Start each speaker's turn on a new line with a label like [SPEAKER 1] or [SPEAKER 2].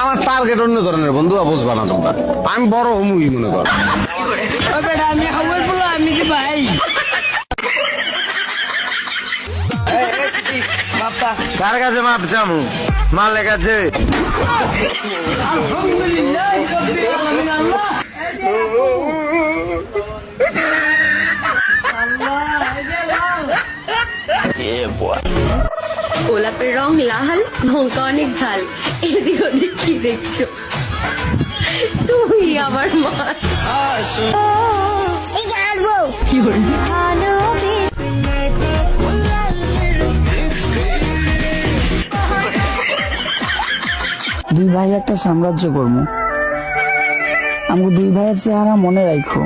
[SPEAKER 1] আমার টার্গেট অন্য ধরনের বন্ধু, বুঝবা না তোমরা। আমি বড় হুমুই মনে কর।
[SPEAKER 2] আমি খবর বলো, আমি কি ভাই
[SPEAKER 1] কার কাছে মাপ চামু? মালের কাছে।
[SPEAKER 3] গোলাপের রং লাল, লঙ্কা অনেক ঝাল, এদিক ওদিক কি দেখছো? তুমি আমার মা। কি বলবি?
[SPEAKER 4] দুই ভাই একটা সাম্রাজ্য করবো, আমাকে দুই ভাইয়ের চেহারা মনে রাখো।